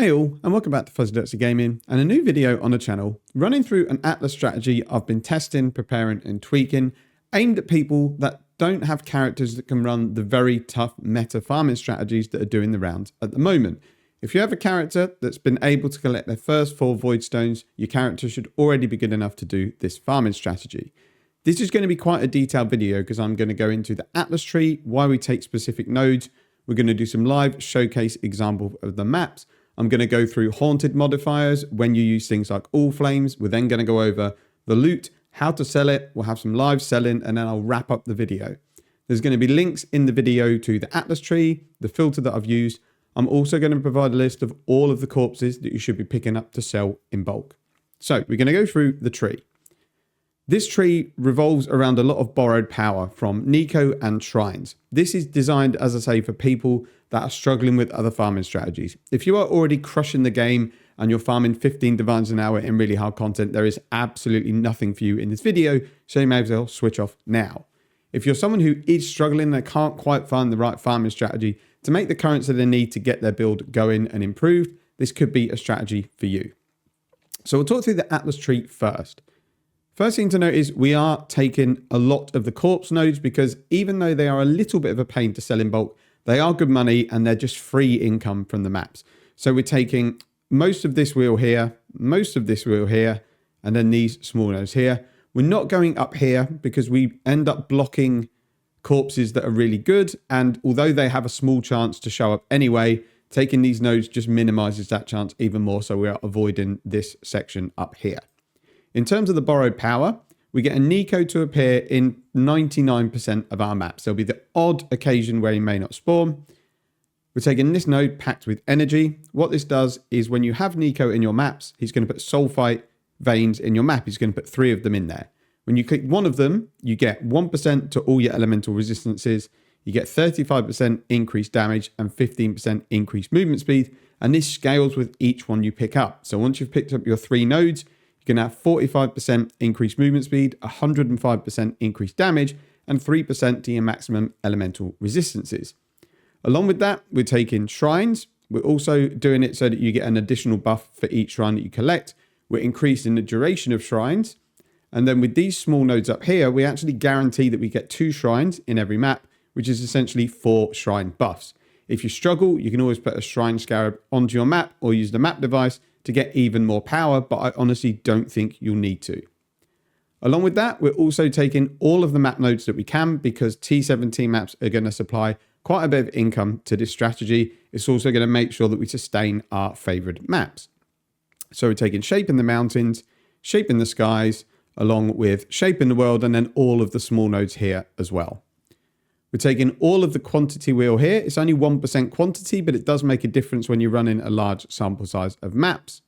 Hey all, and welcome back to Fuzzy Dirty Gaming and a new video on the channel running through an Atlas strategy I've been testing, preparing and tweaking, aimed at people that don't have characters that can run the very tough meta farming strategies that are doing the rounds at the moment. If you have a character that's been able to collect their first 4 void stones, your character should already be good enough to do this farming strategy. This is going to be quite a detailed video because I'm going to go into the Atlas tree, why we take specific nodes. We're going to do some live showcase example of the maps. I'm going to go through haunted modifiers when you use things like all flames. We're then going to go over the loot, how to sell it. We'll have some live selling and then I'll wrap up the video. There's going to be links in the video to the Atlas tree, the filter that I've used. I'm also going to provide a list of all of the corpses that you should be picking up to sell in bulk. So we're going to go through the tree. This tree revolves around a lot of borrowed power from Neco and shrines. This is designed, as I say, for people that are struggling with other farming strategies. If you are already crushing the game and you're farming 15 divines an hour in really hard content, there is absolutely nothing for you in this video, so you may as well switch off now. If you're someone who is struggling and can't quite find the right farming strategy to make the currency they need to get their build going and improved, this could be a strategy for you. So we'll talk through the Atlas tree first. First thing to note is we are taking a lot of the corpse nodes because even though they are a little bit of a pain to sell in bulk, they are good money and they're just free income from the maps. So we're taking most of this wheel here, most of this wheel here, and then these small nodes here. We're not going up here because we end up blocking corpses that are really good. And although they have a small chance to show up anyway, taking these nodes just minimizes that chance even more. So we are avoiding this section up here. In terms of the borrowed power, we get a Neco to appear in 99% of our maps. There'll be the odd occasion where he may not spawn. We're taking this node packed with energy. What this does is when you have Neco in your maps, he's going to put sulfite veins in your map. He's going to put 3 of them in there. When you click one of them, you get 1% to all your elemental resistances. You get 35% increased damage and 15% increased movement speed. And this scales with each one you pick up. So once you've picked up your 3 nodes, you can have 45% increased movement speed, 105% increased damage, and 3% to your maximum elemental resistances. Along with that, we're taking shrines. We're also doing it so that you get an additional buff for each shrine that you collect. We're increasing the duration of shrines. And then with these small nodes up here, we actually guarantee that we get 2 shrines in every map, which is essentially 4 shrine buffs. If you struggle, you can always put a shrine scarab onto your map or use the map device to get even more power, but I honestly don't think you'll need to. Along with that, we're also taking all of the map nodes that we can because T17 maps are going to supply quite a bit of income to this strategy. It's also going to make sure that we sustain our favored maps. So we're taking shape in the mountains, shape in the skies, along with shape in the world, and then all of the small nodes here as well. We're taking all of the quantity wheel here. It's only 1% quantity, but it does make a difference when you're running a large sample size of maps.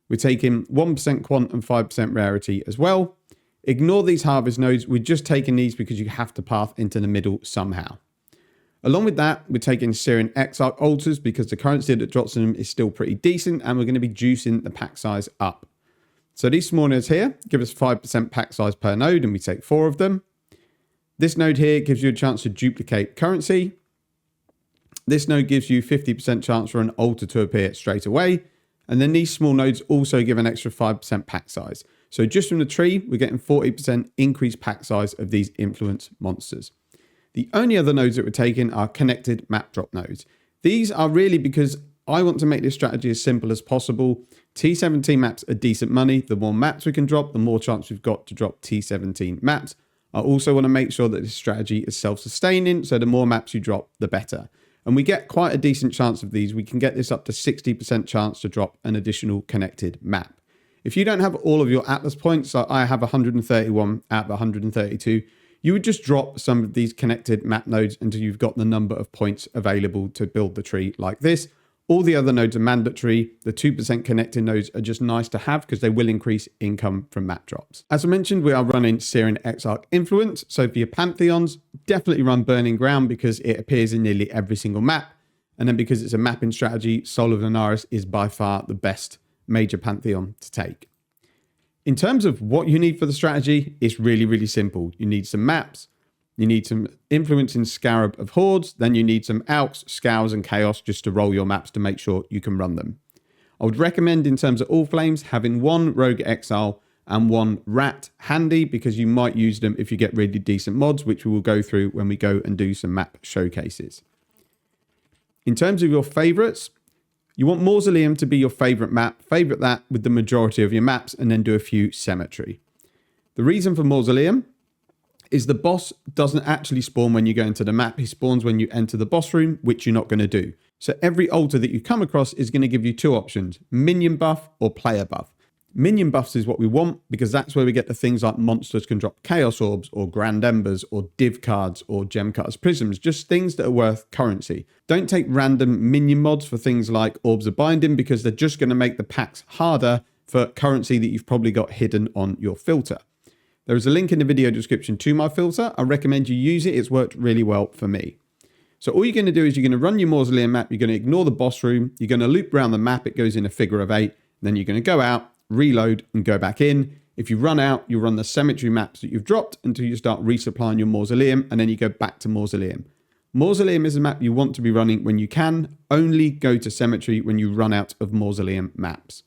We're taking 1% quant and 5% rarity as well. Ignore these harvest nodes. We're just taking these because you have to path into the middle somehow. Along with that, we're taking Syrian Exile altars because the currency that drops them is still pretty decent, and we're going to be juicing the pack size up. So these small nodes here give us 5% pack size per node, and we take 4 of them. This node here gives you a chance to duplicate currency. This node gives you 50% chance for an altar to appear straight away. And then these small nodes also give an extra 5% pack size. So just from the tree, we're getting 40% increased pack size of these influence monsters. The only other nodes that we're taking are connected map drop nodes. These are really because I want to make this strategy as simple as possible. T17 maps are decent money. The more maps we can drop, the more chance we've got to drop T17 maps. I also want to make sure that this strategy is self-sustaining, so the more maps you drop, the better. And we get quite a decent chance of these. We can get this up to 60% chance to drop an additional connected map. If you don't have all of your Atlas points, so I have 131 out of 132, you would just drop some of these connected map nodes until you've got the number of points available to build the tree like this. All the other nodes are mandatory. The 2% connected nodes are just nice to have because they will increase income from map drops. As I mentioned, we are running Syrian Exile Influence. So for your Pantheons, definitely run Burning Ground because it appears in nearly every single map. And then because it's a mapping strategy, Soul of Lunaris is by far the best major Pantheon to take. In terms of what you need for the strategy, it's really, really simple. You need some maps. You need some influence in Scarab of Hordes. Then you need some Alks, Scours, and Chaos just to roll your maps to make sure you can run them. I would recommend in terms of all flames having one Rogue Exile and one Rat handy, because you might use them if you get really decent mods, which we will go through when we go and do some map showcases. In terms of your favorites, you want Mausoleum to be your favorite map. Favorite that with the majority of your maps, and then do a few Cemetery. The reason for Mausoleum is the boss doesn't actually spawn when you go into the map. He spawns when you enter the boss room, which you're not going to do. So every altar that you come across is going to give you two options: minion buff or player buff. Minion buffs is what we want, because that's where we get the things like monsters can drop chaos orbs or grand embers or div cards or gem cutters prisms, just things that are worth currency. Don't take random minion mods for things like orbs of binding, because they're just going to make the packs harder for currency that you've probably got hidden on your filter. There is a link in the video description to my filter. I recommend you use it. It's worked really well for me. So all you're going to do is you're going to run your Mausoleum map. You're going to ignore the boss room. You're going to loop around the map. It goes in a figure of 8. Then you're going to go out, reload, and go back in. If you run out, you run the Cemetery maps that you've dropped until you start resupplying your Mausoleum, and then you go back to Mausoleum. Mausoleum is a map you want to be running when you can. Only go to Cemetery when you run out of Mausoleum maps.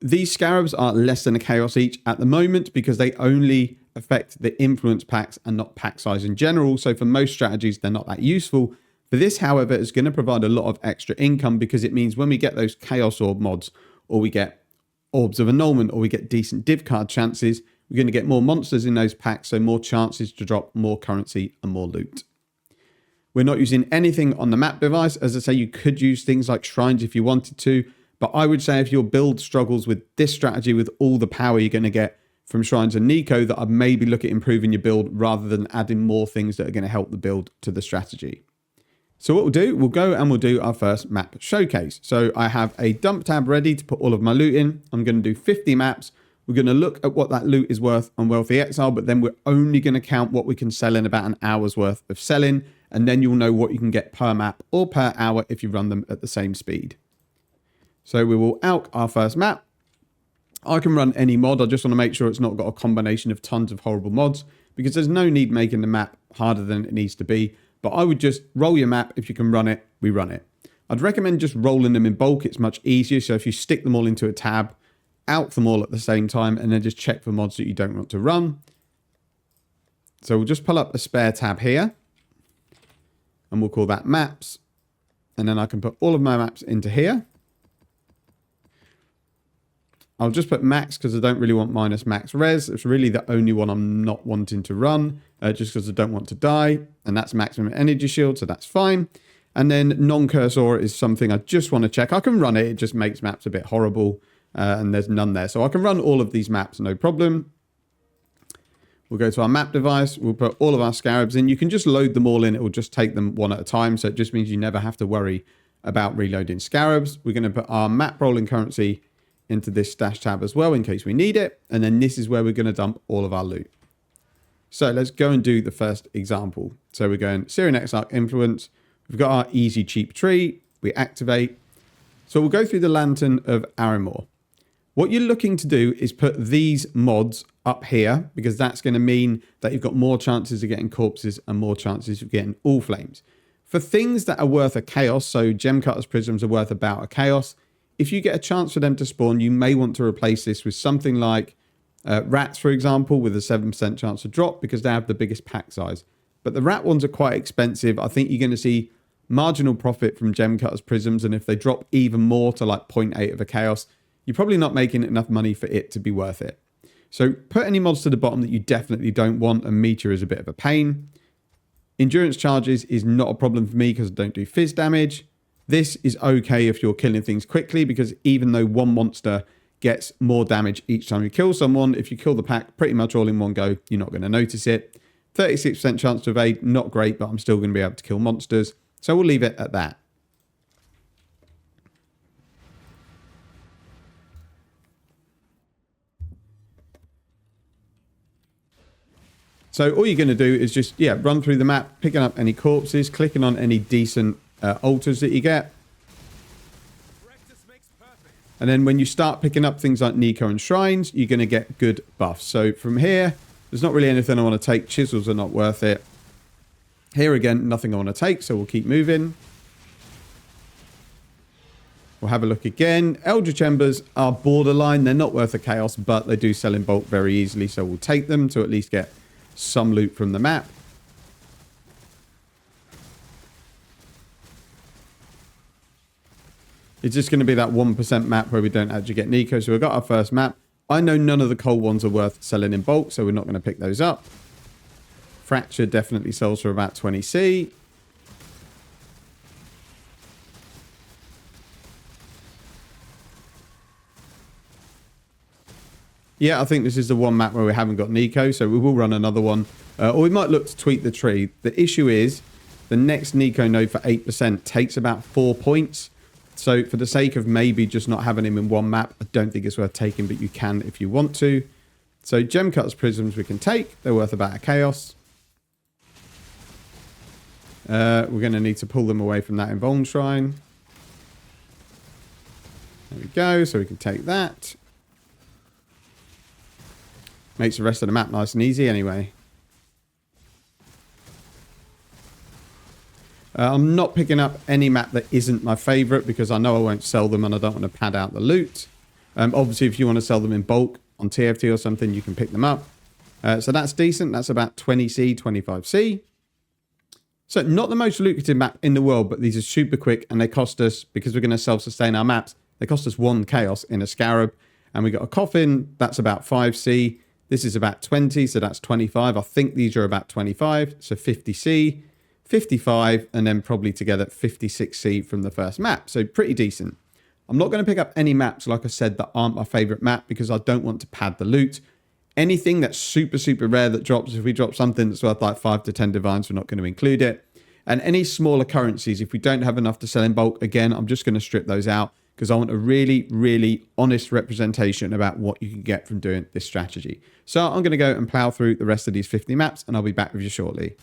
These scarabs are less than a chaos each at the moment, because they only affect the influence packs and not pack size in general. So for most strategies, they're not that useful. For this, however, is going to provide a lot of extra income, because it means when we get those chaos orb mods, or we get orbs of annulment, or we get decent div card chances, we're going to get more monsters in those packs, so more chances to drop more currency and more loot. We're not using anything on the map device. As I say, you could use things like shrines if you wanted to, but I would say if your build struggles with this strategy, with all the power you're going to get from shrines and Nico, that I'd maybe look at improving your build rather than adding more things that are going to help the build to the strategy. So what we'll do, we'll go and we'll do our first map showcase. So I have a dump tab ready to put all of my loot in. I'm going to do 50 maps. We're going to look at what that loot is worth on Wealthy Exile, but then we're only going to count what we can sell in about an hour's worth of selling. And then you'll know what you can get per map or per hour if you run them at the same speed. So we will alch our first map. I can run any mod. I just want to make sure it's not got a combination of tons of horrible mods, because there's no need making the map harder than it needs to be. But I would just roll your map. If you can run it, we run it. I'd recommend just rolling them in bulk. It's much easier. So if you stick them all into a tab, alch them all at the same time, and then just check for mods that you don't want to run. So we'll just pull up a spare tab here, and we'll call that maps. And then I can put all of my maps into here. I'll just put max, because I don't really want minus max res. It's really the only one I'm not wanting to run, just because I don't want to die. And that's maximum energy shield, so that's fine. And then non-cursor is something I just want to check. I can run it. It just makes maps a bit horrible, and there's none there. So I can run all of these maps, no problem. We'll go to our map device. We'll put all of our scarabs in. You can just load them all in. It will just take them one at a time. So it just means you never have to worry about reloading scarabs. We're going to put our map rolling currency into this stash tab as well in case we need it. And then this is where we're going to dump all of our loot. So let's go and do the first example. So we're going Syrian Exarch Influence. We've got our easy cheap tree. We activate. So we'll go through the Lantern of Arimor. What you're looking to do is put these mods up here, because that's going to mean that you've got more chances of getting corpses and more chances of getting all flames. For things that are worth a chaos, so gem cutters prisms are worth about a chaos. If you get a chance for them to spawn, you may want to replace this with something like rats, for example, with a 7% chance to drop, because they have the biggest pack size. But the rat ones are quite expensive. I think you're going to see marginal profit from gem cutters prisms, and if they drop even more to like 0.8 of a chaos, you're probably not making enough money for it to be worth it. So put any mods to the bottom that you definitely don't want, and meteor is a bit of a pain. Endurance charges is not a problem for me because I don't do fizz damage. This is okay if you're killing things quickly, because even though one monster gets more damage each time you kill someone, if you kill the pack pretty much all in one go, you're not going to notice it. 36% chance to evade, not great, but I'm still going to be able to kill monsters. So we'll leave it at that. So all you're going to do is just, run through the map, picking up any corpses, clicking on any decent altars that you get. And then when you start picking up things like Nico and shrines, you're going to get good buffs. So from here, there's not really anything I want to take. Chisels are not worth it. Here again, nothing I want to take, so we'll keep moving. We'll have a look again. Eldritch Embers are borderline. They're not worth a chaos, but they do sell in bulk very easily. So we'll take them to at least get some loot from the map. It's just going to be that 1% map where we don't actually get Nico. So we've got our first map. I know none of the cold ones are worth selling in bulk, so we're not going to pick those up. Fracture definitely sells for about 20C. Yeah, I think this is the one map where we haven't got Nico, so we will run another one. Or we might look to tweak the tree. The issue is the next Nico node for 8% takes about 4 points. So for the sake of maybe just not having him in one map, I don't think it's worth taking, but you can if you want to. So gem cutters, prisms we can take. They're worth about a chaos. We're going to need to pull them away from that Invuln Shrine. There we go, so we can take that. Makes the rest of the map nice and easy anyway. I'm not picking up any map that isn't my favourite because I know I won't sell them and I don't want to pad out the loot. Obviously, if you want to sell them in bulk on TFT or something, you can pick them up. So that's decent. That's about 20C, 25C. So not the most lucrative map in the world, but these are super quick and they cost us, because we're going to self-sustain our maps, they cost us 1 chaos in a scarab. And we got a coffin, that's about 5C. This is about 20, so that's 25. I think these are about 25, so 50C, 55, and then probably together 56C from the first map. So pretty decent. I'm not going to pick up any maps, like I said, that aren't my favorite map because I don't want to pad the loot. Anything that's super, super rare that drops, if we drop something that's worth like 5 to 10 divines, we're not going to include it. And any smaller currencies, if we don't have enough to sell in bulk, again, I'm just going to strip those out because I want a really, really honest representation about what you can get from doing this strategy. So I'm going to go and plow through the rest of these 50 maps and I'll be back with you shortly.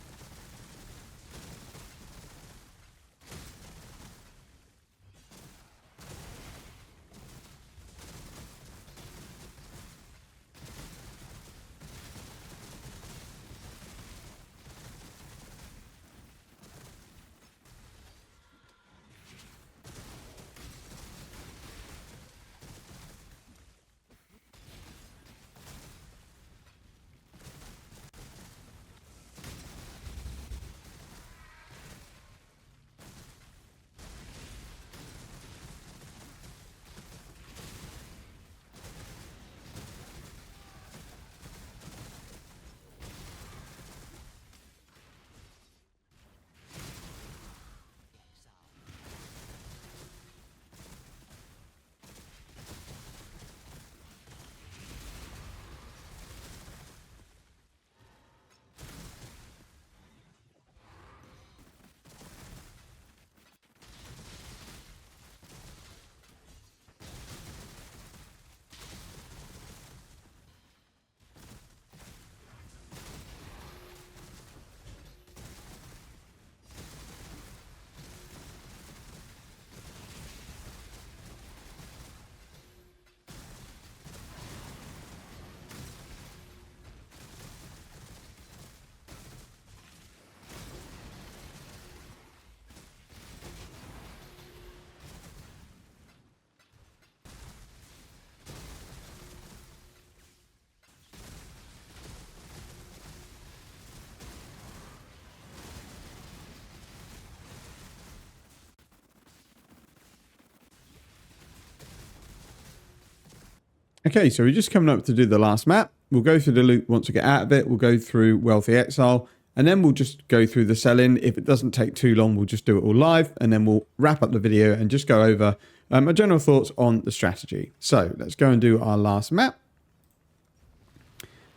Okay, so we're just coming up to do the last map. We'll go through the loot once we get out of it. We'll go through Wealthy Exile, and then we'll just go through the sell-in. If it doesn't take too long, we'll just do it all live, and then we'll wrap up the video and just go over my general thoughts on the strategy. So let's go and do our last map.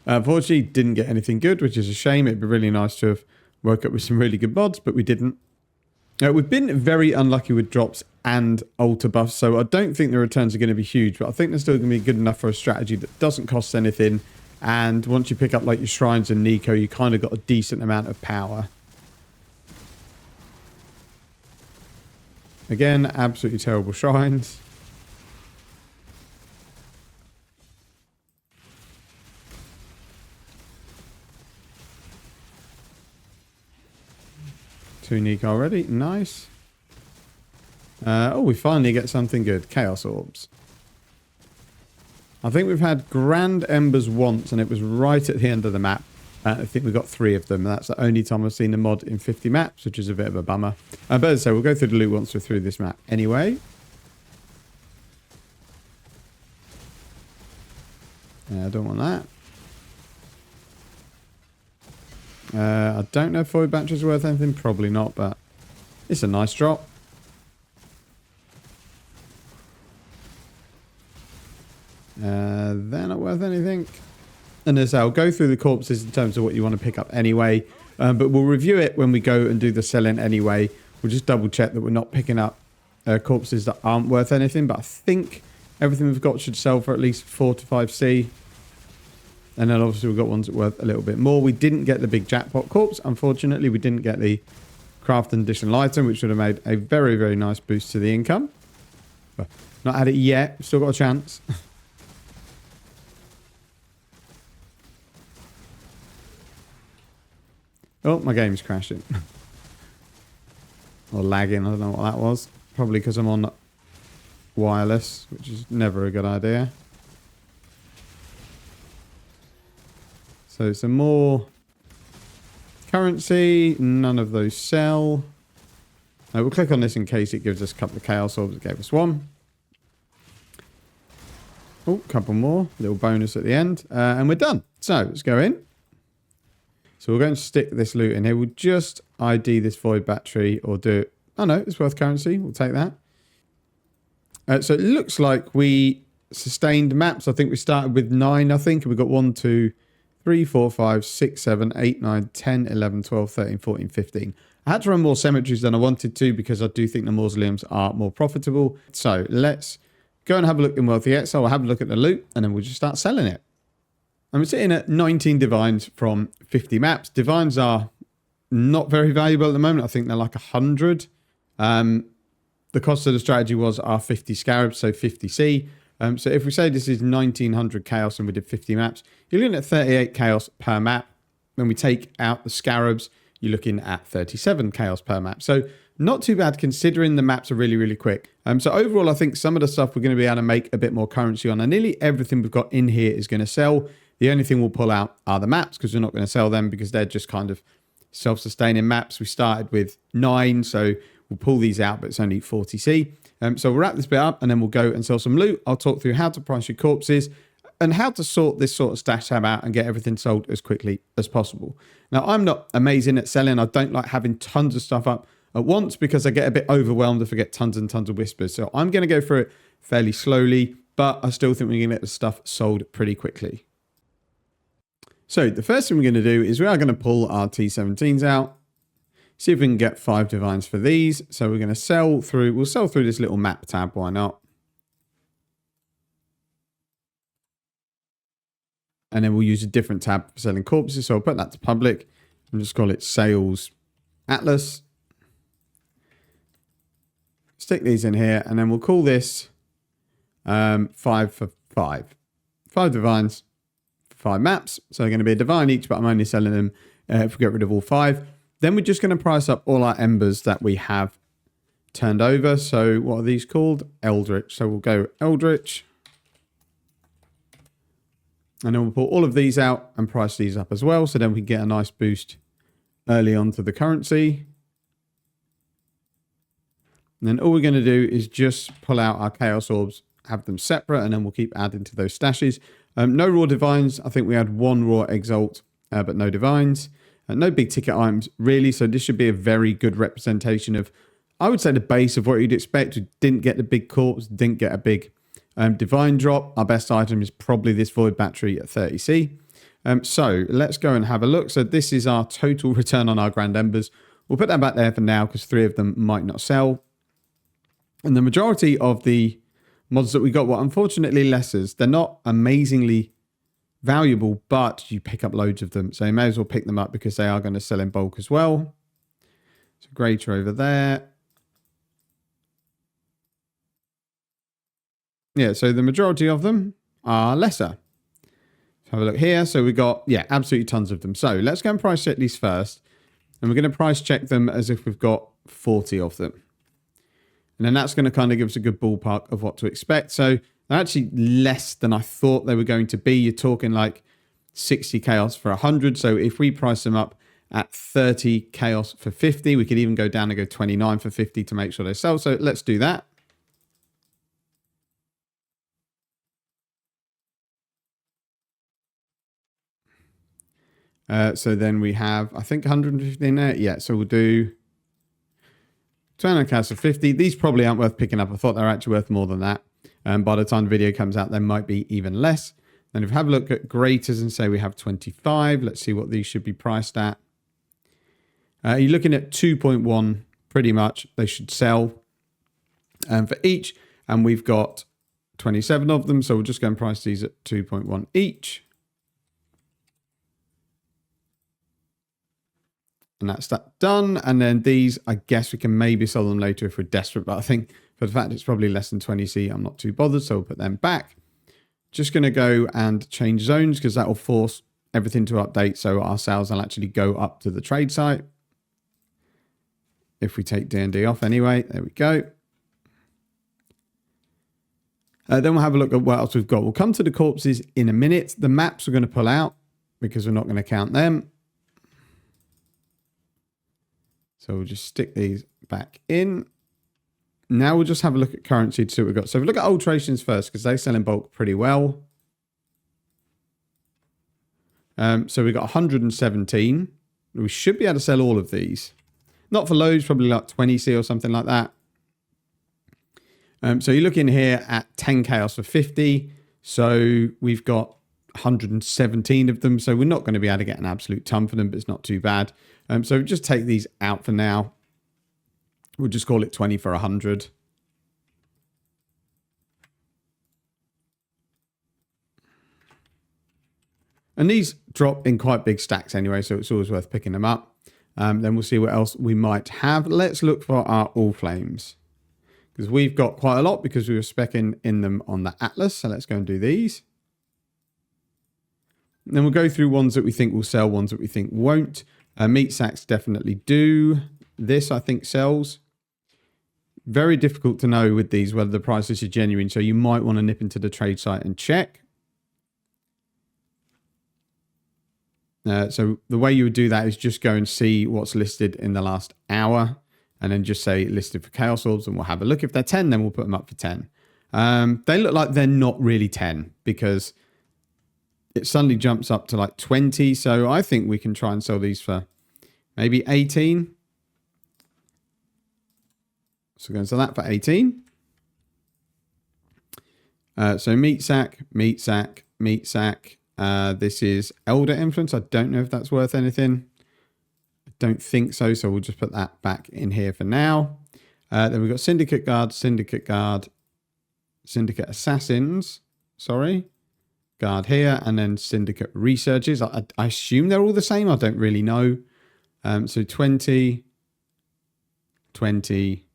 Unfortunately, didn't get anything good, which is a shame. It'd be really nice to have worked up with some really good mods, but we didn't. We've been very unlucky with drops and altar buffs, so I don't think the returns are going to be huge, but I think they're still going to be good enough for a strategy that doesn't cost anything, and once you pick up like your shrines and Nico, you kind of got a decent amount of power. Again, absolutely terrible shrines. Two Nico already, nice. Oh, we finally get something good. Chaos Orbs. I think we've had Grand Embers once, and it was right at the end of the map. I think we got 3 of them. That's the only time I've seen a mod in 50 maps, which is a bit of a bummer. But as I say, we'll go through the loot once we're through this map anyway. I don't want that. I don't know if void batteries are worth anything. Probably not, but it's a nice drop. They're not worth anything. And as I'll go through the corpses in terms of what you want to pick up anyway. But we'll review it when we go and do the selling anyway. We'll just double check that we're not picking up corpses that aren't worth anything. But I think everything we've got should sell for at least 4 to 5C. And then obviously we've got ones that are worth a little bit more. We didn't get the big jackpot corpse. Unfortunately, we didn't get the craft and additional item, which would have made a very, very nice boost to the income. But not had it yet. Still got a chance. Oh, my game's crashing. Or lagging, I don't know what that was. Probably because I'm on wireless, which is never a good idea. So some more currency. None of those sell. We'll click on this in case it gives us a couple of chaos orbs. It gave us 1. Oh, couple more. Little bonus at the end. And we're done. So let's go in. So we're going to stick this loot in here. We'll just ID this void battery or do it. Oh no, it's worth currency. We'll take that. So it looks like we sustained maps. I think we started with 9, I think. And we got 1, 2, 3, 4, 5, 6, 7, 8, 9, 10, 11, 12, 13, 14, 15. I had to run more cemeteries than I wanted to because I do think the mausoleums are more profitable. So let's go and have a look in Wealthy Exile. I'll have a look at the loot and then we'll just start selling it. I'm sitting at 19 divines from 50 maps. Divines are not very valuable at the moment. I think they're like 100. The cost of the strategy was our 50 scarabs, so 50C. So if we say this is 1900 chaos and we did 50 maps, you're looking at 38 chaos per map. When we take out the scarabs, you're looking at 37 chaos per map. So not too bad considering the maps are really, really quick. So overall, I think some of the stuff we're going to be able to make a bit more currency on. And nearly everything we've got in here is going to sell. The only thing we'll pull out are the maps because we're not going to sell them because they're just kind of self-sustaining maps. We started with 9, so we'll pull these out, but it's only 40C. So we'll wrap this bit up and then we'll go and sell some loot. I'll talk through how to price your corpses and how to sort this sort of stash tab out and get everything sold as quickly as possible. Now, I'm not amazing at selling. I don't like having tons of stuff up at once because I get a bit overwhelmed if I get tons and tons of whispers. So I'm going to go through it fairly slowly, but I still think we can get the stuff sold pretty quickly. So the first thing we're going to do is we are going to pull our T17s out. See if we can get 5 divines for these. So we're going to sell through, we'll sell through this little map tab, why not? And then we'll use a different tab for selling corpses. So I'll put that to public and just call it Sales Atlas. Stick these in here and then we'll call this 5 for 5. 5 divines for 5 maps. So they're going to be a divine each, but I'm only selling them if we get rid of all 5. Then we're just going to price up all our embers that we have turned over. So what are these called? Eldritch. So we'll go Eldritch. And then we'll pull all of these out and price these up as well. So then we can get a nice boost early on to the currency. And then all we're going to do is just pull out our Chaos Orbs, have them separate, and then we'll keep adding to those stashes. No raw divines. I think we had 1 raw exalt, but no divines. No big ticket items, really. So this should be a very good representation of, I would say, the base of what you'd expect. We didn't get the big corpse, didn't get a big divine drop. Our best item is probably this void battery at 30C. So let's go and have a look. So this is our total return on our grand embers. We'll put that back there for now because 3 of them might not sell. And the majority of the mods that we got were unfortunately lessers. They're not amazingly valuable, but you pick up loads of them. So you may as well pick them up because they are going to sell in bulk as well. So greater over there. Yeah, so the majority of them are lesser. Have a look here. So we got, yeah, absolutely tons of them. So let's go and price check these first. And we're going to price check them as if we've got 40 of them. And then that's going to kind of give us a good ballpark of what to expect. So they're actually less than I thought they were going to be. You're talking like 60 chaos for 100. So if we price them up at 30 chaos for 50, we could even go down and go 29 for 50 to make sure they sell. So let's do that. So then we have, I think 115 there. Yeah, so we'll do 200 chaos for 50. These probably aren't worth picking up. I thought they were actually worth more than that. By the time the video comes out, they might be even less. Then if we have a look at graters and say we have 25, let's see what these should be priced at. You're looking at 2.1 pretty much. They should sell for each. And we've got 27 of them. So we'll just go and price these at 2.1 each. And that's that done. And then these, I guess we can maybe sell them later if we're desperate. But I think for the fact it's probably less than 20C, I'm not too bothered. So we'll put them back. Just going to go and change zones because that will force everything to update. So our sales will actually go up to the trade site. If we take D&D off anyway, there we go. Then we'll have a look at what else we've got. We'll come to the corpses in a minute. The maps we're going to pull out because we're not going to count them. So we'll just stick these back in. Now we'll just have a look at currency to see what we've got. So if we look at alterations first, because they sell in bulk pretty well. So we've got 117. We should be able to sell all of these. Not for loads, probably like 20C or something like that. So you're looking here at 10 chaos for 50. So we've got 117 of them. So we're not going to be able to get an absolute ton for them, but it's not too bad. So just take these out for now. We'll just call it 20 for 100. And these drop in quite big stacks anyway, so it's always worth picking them up. Then we'll see what else we might have. Let's look for our All Flames, because we've got quite a lot because we were speccing in them on the Atlas. So let's go and do these. And then we'll go through ones that we think will sell, ones that we think won't. Meat sacks definitely do. This, I think, sells. Very difficult to know with these whether the prices are genuine, so you might want to nip into the trade site and check. So the way you would do that is just go and see what's listed in the last hour and then just say listed for Chaos Orbs, and we'll have a look. If they're 10, then we'll put them up for 10. They look like they're not really 10 because it suddenly jumps up to like 20. So I think we can try and sell these for maybe 18. So we're going to sell that for 18. So meat sack, meat sack, meat sack. This is Elder Influence. I don't know if that's worth anything. I don't think so. So we'll just put that back in here for now. Then we've got Syndicate Guard, Syndicate Guard, Syndicate Assassins. Sorry. Guard here. And then Syndicate Researchers. I assume they're all the same. I don't really know. So 20, 20,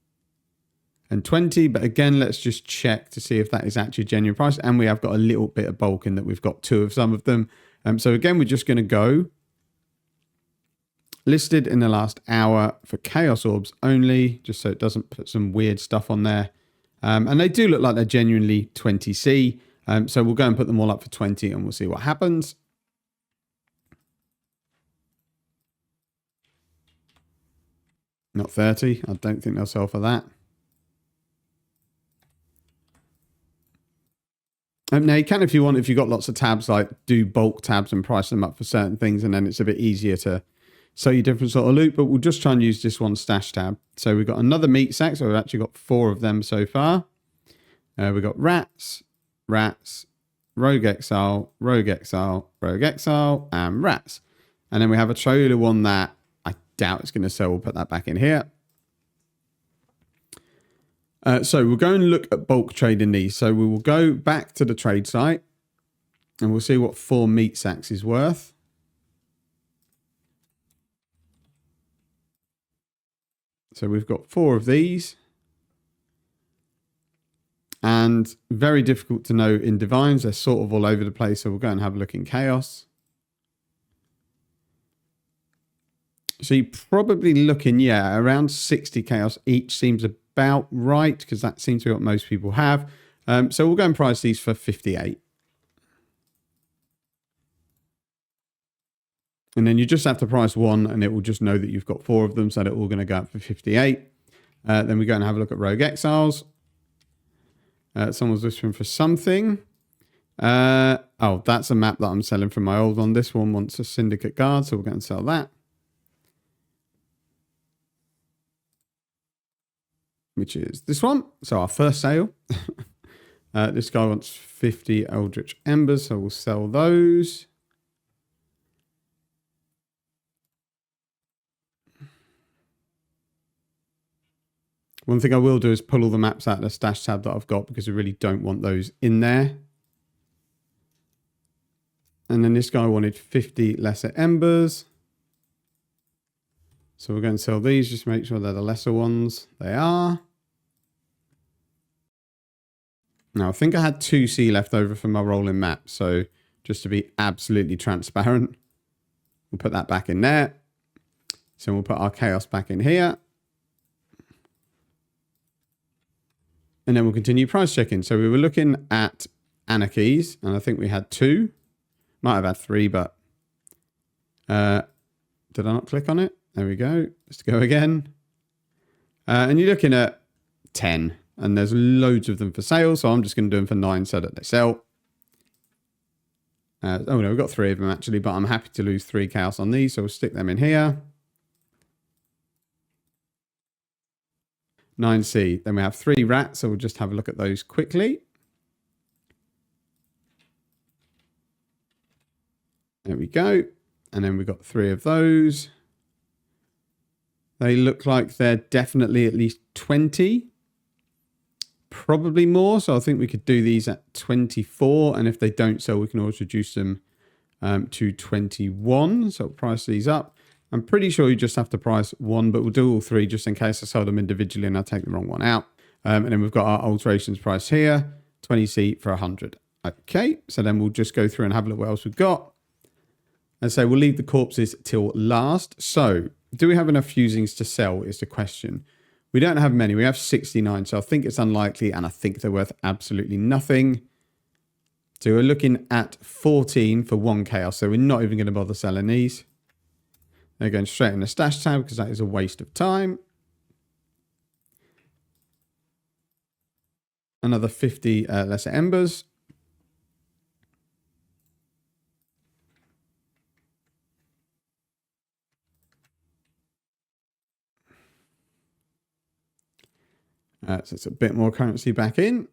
and 20. But again, let's just check to see if that is actually a genuine price. And we have got a little bit of bulk in that we've got 2 of some of them. So again, we're just going to go listed in the last hour for Chaos Orbs only, just so it doesn't put some weird stuff on there. And they do look like they're genuinely 20C. So we'll go and put them all up for 20 and we'll see what happens. Not 30. I don't think they'll sell for that. Now you can, if you want, if you've got lots of tabs, like do bulk tabs and price them up for certain things, and then it's a bit easier to sell you different sort of loot, but we'll just try and use this one stash tab. So we've got another meat sack, so we've actually got 4 of them so far. We've got rats, rats, rogue exile, rogue exile, rogue exile, and rats. And then we have a trailer one that I doubt it's going to sell. We'll put that back in here. So we'll go and look at bulk trading these. So we will go back to the trade site and we'll see what 4 meat sacks is worth. So we've got 4 of these. And very difficult to know in divines. They're sort of all over the place. So we'll go and have a look in chaos. So you're probably looking, yeah, around 60 chaos each seems a about right because that seems to be what most people have. So we'll go and price these for 58. And then you just have to price one and it will just know that you've got 4 of them. So they're all going to go up for 58. Then we go and have a look at Rogue Exiles. Someone's whispering for something. Oh, that's a map that I'm selling from my old one. This one wants a Syndicate Guard, so we'll go and sell that. Which is this one. So our first sale. This guy wants 50 Eldritch Embers, so we'll sell those. One thing I will do is pull all the maps out of the stash tab that I've got because we really don't want those in there. And then this guy wanted 50 lesser embers. So we're going to sell these, just make sure they're the lesser ones. They are. Now, I think I had 2C left over from my rolling map. So just to be absolutely transparent, we'll put that back in there. So we'll put our chaos back in here. And then we'll continue price checking. So we were looking at anarchies, and I think we had 2. Might have had 3, but did I not click on it? There we go. Let's go again. And you're looking at 10, and there's loads of them for sale. So I'm just going to do them for 9 so that they sell. Oh no, we've got 3 of them actually, but I'm happy to lose 3 chaos on these. So we'll stick them in here. 9C. Then we have 3 rats, so we'll just have a look at those quickly. There we go. And then we've got 3 of those. They look like they're definitely at least 20. Probably more. So I think we could do these at 24. And if they don't sell, we can always reduce them to 21. So I'll price these up. I'm pretty sure you just have to price 1, but we'll do all 3 just in case I sell them individually and I take the wrong one out. And then we've got our alterations price here, 20C for 100. Okay, so then we'll just go through and have a look what else we've got. And so we'll leave the corpses till last. So do we have enough fusings to sell is the question. We don't have many. We have 69, so I think it's unlikely, and I think they're worth absolutely nothing. So we're looking at 14 for 1 chaos, so we're not even going to bother selling these. They're going straight in the stash tab because that is a waste of time. Another 50 lesser embers. So it's a bit more currency back in.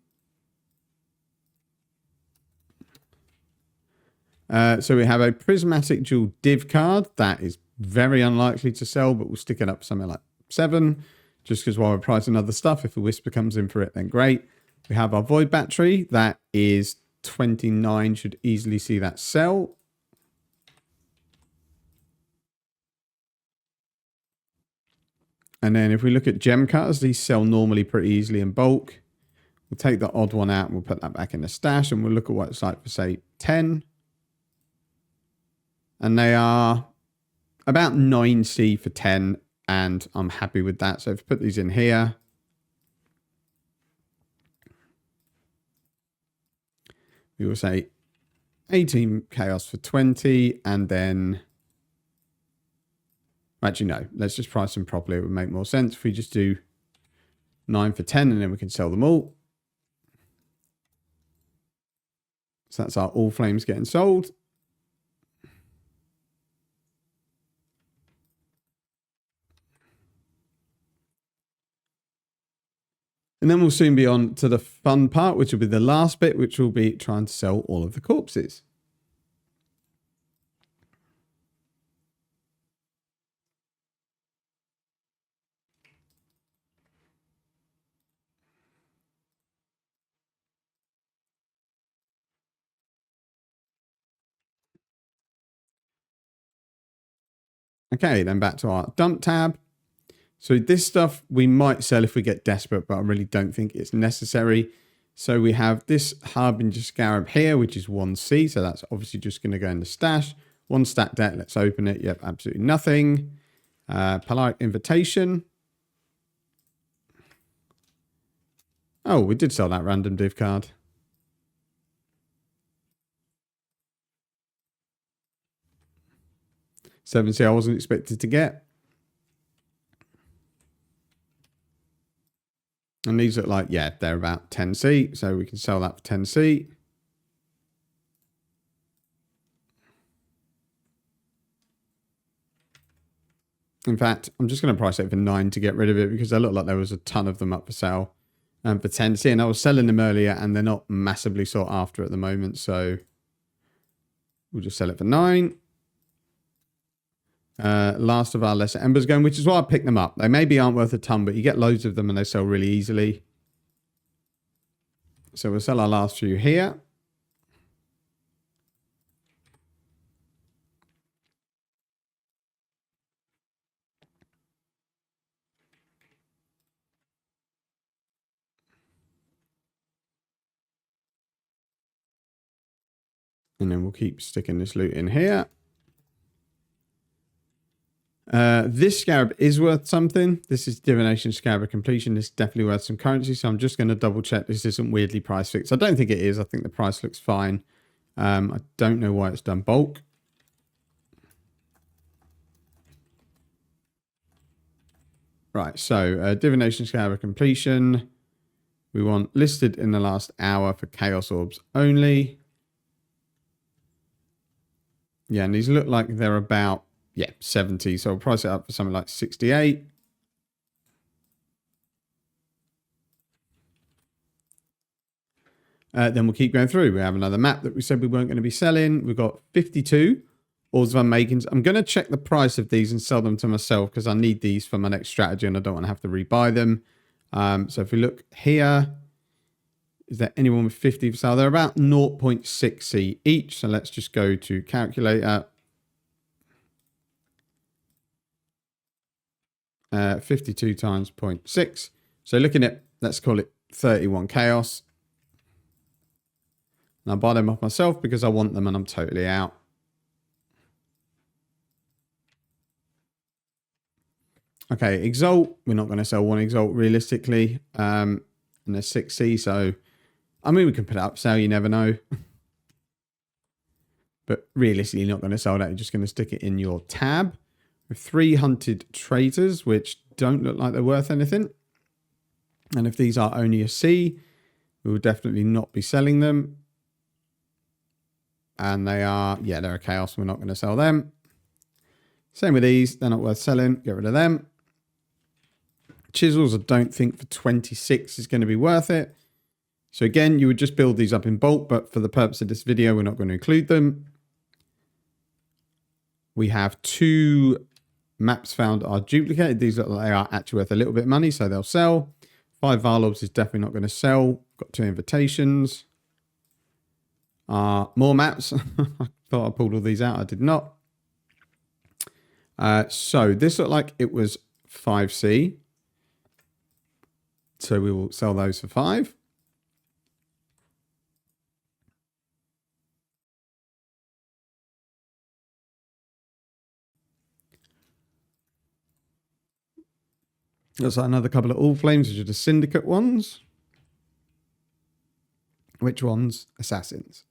So we have a prismatic jewel div card. That is very unlikely to sell, but we'll stick it up somewhere like 7, just because while we're pricing other stuff, if a whisper comes in for it, then great. We have our void battery. That is 29, should easily see that sell. And then if we look at gem cutters, these sell normally pretty easily in bulk. We'll take the odd one out and we'll put that back in the stash, and we'll look at what it's like for, say, 10. And they are about 9C for 10, and I'm happy with that. So if we put these in here, we will say 18 chaos for 20, and then... Actually, no. Let's just price them properly. It would make more sense if we just do 9 for 10, and then we can sell them all. So that's our all flames getting sold. And then we'll soon be on to the fun part, which will be the last bit, which will be trying to sell all of the corpses. Okay, then back to our dump tab. So this stuff we might sell if we get desperate, but I really don't think it's necessary. So we have this Harbinger Scarab here, which is 1C. So that's obviously just going to go in the stash. 1 stat deck. Let's open it. Yep, absolutely nothing. Polite Invitation. Oh, we did sell that random div card. 7C I wasn't expected to get. And these look like, yeah, they're about 10C. So we can sell that for 10C. In fact, I'm just going to price it for 9 to get rid of it because they look like there was a ton of them up for sale for 10C. And I was selling them earlier and they're not massively sought after at the moment. So we'll just sell it for 9. Last of our lesser embers going, which is why I picked them up. They maybe aren't worth a ton, but you get loads of them and they sell really easily. So we'll sell our last few here. And then we'll keep sticking this loot in here. This scarab is worth something. This is divination scarab of completion. This is definitely worth some currency. So I'm just going to double check this isn't weirdly price fixed. I don't think it is. I think the price looks fine. I don't know why it's done bulk. Right. So divination scarab of completion. We want listed in the last hour for chaos orbs only. Yeah. And these look like they're about, yeah, 70. So I'll price it up for something like 68. Then we'll keep going through. We have another map that we said we weren't going to be selling. We've got 52 Ores of Unmakings. I'm going to check the price of these and sell them to myself because I need these for my next strategy and I don't want to have to rebuy them. So if we look here, is there anyone with 50 for sale? They're about 0.6C each. So let's just go to calculator. 52 times 0.6. So looking at, let's call it 31 chaos. And I'll buy them off myself because I want them and I'm totally out. Okay, Exalt. We're not going to sell one Exalt realistically. And there's 6C. So, I mean, we can put it up for sale. You never know. But realistically, you're not going to sell that. You're just going to stick it in your tab. With 3 hunted traitors, which don't look like they're worth anything. And if these are only a C, we will definitely not be selling them. And they are, yeah, they're a chaos. We're not going to sell them. Same with these. They're not worth selling. Get rid of them. Chisels, I don't think for 26 is going to be worth it. So again, you would just build these up in bulk, but for the purpose of this video, we're not going to include them. We have 2 maps found are duplicated. These look like they are actually worth a little bit of money, so they'll sell. 5 Varlobs is definitely not going to sell. Got 2 invitations. More maps. I thought I pulled all these out. I did not. So this looked like it was 5C. So we will sell those for 5. There's another couple of All Flames, which are the Syndicate ones. Which ones? Assassins.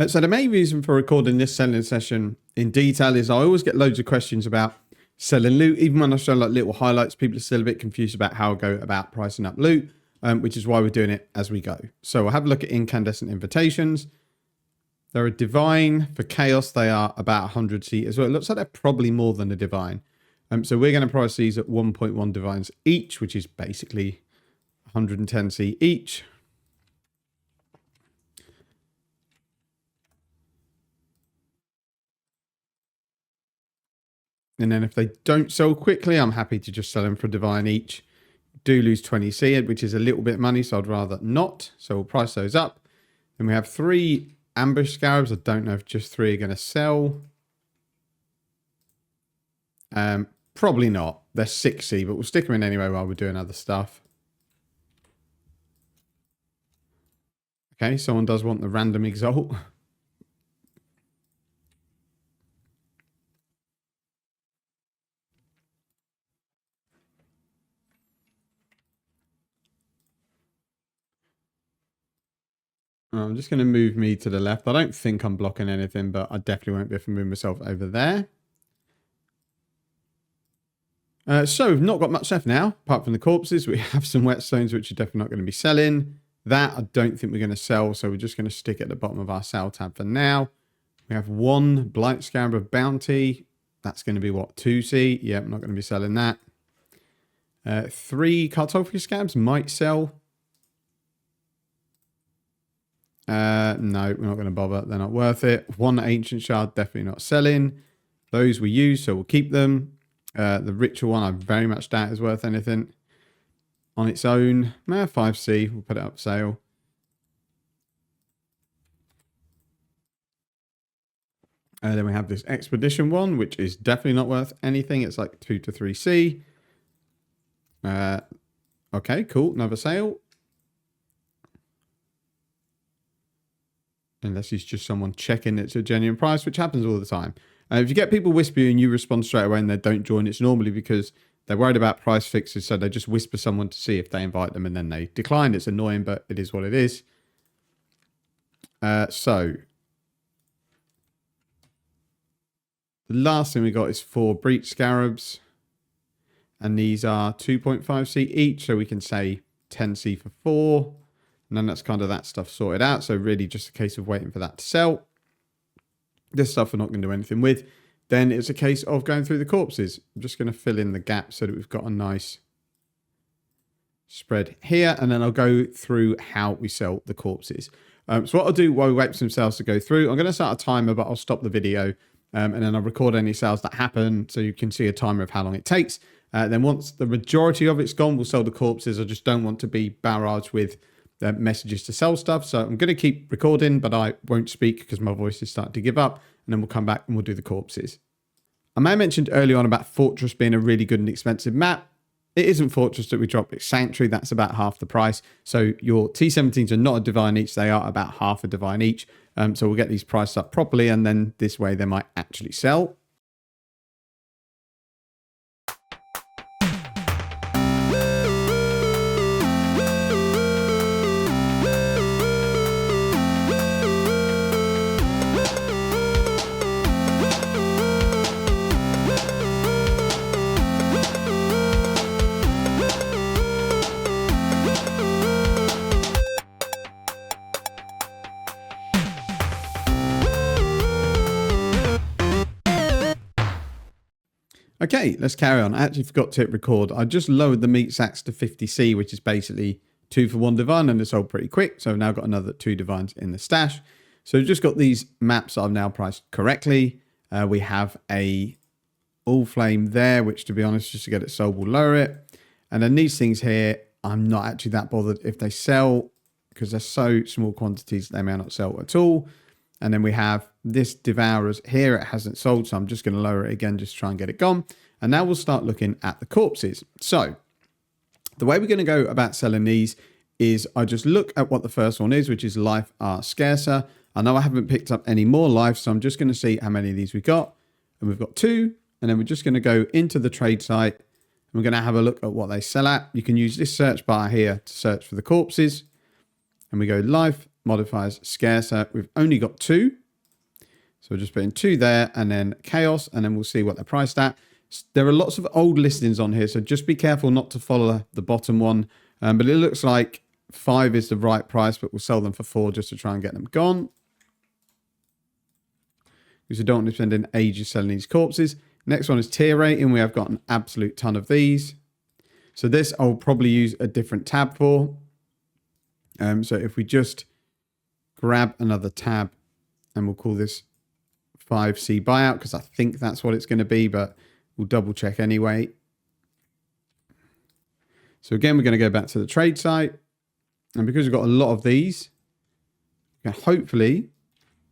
So the main reason for recording this selling session in detail is I always get loads of questions about selling loot. Even when I show like little highlights, people are still a bit confused about how I go about pricing up loot, which is why we're doing it as we go. So we'll have a look at incandescent invitations. They're a divine. For chaos, they are about 100C as well. It looks like they're probably more than a divine. So we're going to price these at 1.1 divines each, which is basically 110C each. And then if they don't sell quickly, I'm happy to just sell them for a divine each. Do lose 20C, which is a little bit of money, so I'd rather not. So we'll price those up. Then we have 3 ambush scarabs. I don't know if just 3 are going to sell. Probably not. They're 6C, but we'll stick them in anyway while we're doing other stuff. Okay, someone does want the random exalt. I'm just going to move me to the left. I don't think I'm blocking anything, but I definitely won't be able to move myself over there. So we've not got much left now, apart from the corpses. We have some whetstones, which are definitely not going to be selling. That I don't think we're going to sell, so we're just going to stick at the bottom of our sell tab for now. We have 1 Blight Scarab Bounty. That's going to be what, 2C? Yeah, I'm not going to be selling that. 3 Cartography Scabs might sell. No, we're not going to bother. They're not worth it. 1 Ancient Shard, definitely not selling. Those we use, so we'll keep them. The Ritual one, I very much doubt is worth anything on its own. 5C, we'll put it up for sale. Then we have this Expedition one, which is definitely not worth anything. It's like 2 to 3C. Okay, cool. Another sale. Unless it's just someone checking it's a genuine price, which happens all the time. If you get people whisper you and you respond straight away and they don't join, it's normally because they're worried about price fixes, so they just whisper someone to see if they invite them and then they decline. It's annoying, but it is what it is. So the last thing we got is 4 Breach Scarabs. And these are 2.5C each, so we can say 10C for 4. And then that's kind of that stuff sorted out. So really just a case of waiting for that to sell. This stuff we're not going to do anything with. Then it's a case of going through the corpses. I'm just going to fill in the gap so that we've got a nice spread here. And then I'll go through how we sell the corpses. So what I'll do while we wait for some sales to go through, I'm going to start a timer, but I'll stop the video. And then I'll record any sales that happen so you can see a timer of how long it takes. Then once the majority of it's gone, we'll sell the corpses. I just don't want to be barraged with messages to sell stuff. So I'm going to keep recording, but I won't speak because my voice is starting to give up. And then we'll come back and we'll do the corpses. I may have mentioned earlier on about Fortress being a really good and expensive map. It isn't Fortress that we drop, it's Sanctuary. That's about half the price. So your T17s are not a divine each. They are about half a divine each. So we'll get these priced up properly. And then this way they might actually sell. Okay, let's carry on. I actually forgot to hit record. I just lowered the meat sacks to 50C, which is basically 2 for 1 divine, and it's sold pretty quick. So I've now got another 2 divines in the stash. So we've just got these maps that I've now priced correctly. We have a all flame there, which to be honest, just to get it sold, we'll lower it. And then these things here, I'm not actually that bothered if they sell because they're so small quantities, they may not sell at all. And then we have this Devourers here. It hasn't sold, so I'm just going to lower it again just to try and get it gone. And now we'll start looking at the corpses. So the way we're going to go about selling these is I just look at what the first one is, which is life are scarcer. I know I haven't picked up any more life, so I'm just going to see how many of these we've got. And we've got 2. And then we're just going to go into the trade site. And we're going to have a look at what they sell at. You can use this search bar here to search for the corpses. And we go life modifiers scarcer. We've only got 2. So we'll just put in 2 there and then chaos, and then we'll see what they're priced at. There are lots of old listings on here, so just be careful not to follow the bottom one. But it looks like 5 is the right price, but we'll sell them for 4 just to try and get them gone. Because we don't want to spend ages selling these corpses. Next one is tier rating. We have got an absolute ton of these. So this I'll probably use a different tab for. So if we just grab another tab and we'll call this 5C buyout, because I think that's what it's going to be, but we'll double check anyway. So again, we're going to go back to the trade site. And because we've got a lot of these, we can hopefully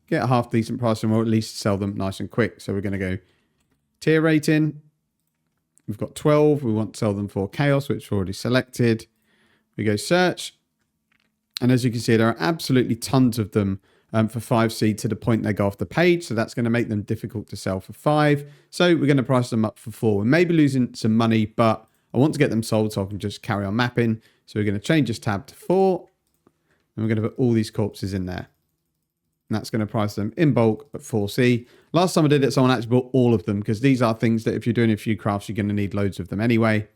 get a half decent price and we'll at least sell them nice and quick. So we're going to go tier rating. We've got 12. We want to sell them for chaos, which we've already selected. We go search. And as you can see, there are absolutely tons of them for 5C to the point they go off the page. So that's going to make them difficult to sell for 5. So we're going to price them up for 4. We may be losing some money, but I want to get them sold so I can just carry on mapping. So we're going to change this tab to 4. And we're going to put all these corpses in there. And that's going to price them in bulk at 4C. Last time I did it, someone actually bought all of them because these are things that if you're doing a few crafts, you're going to need loads of them anyway.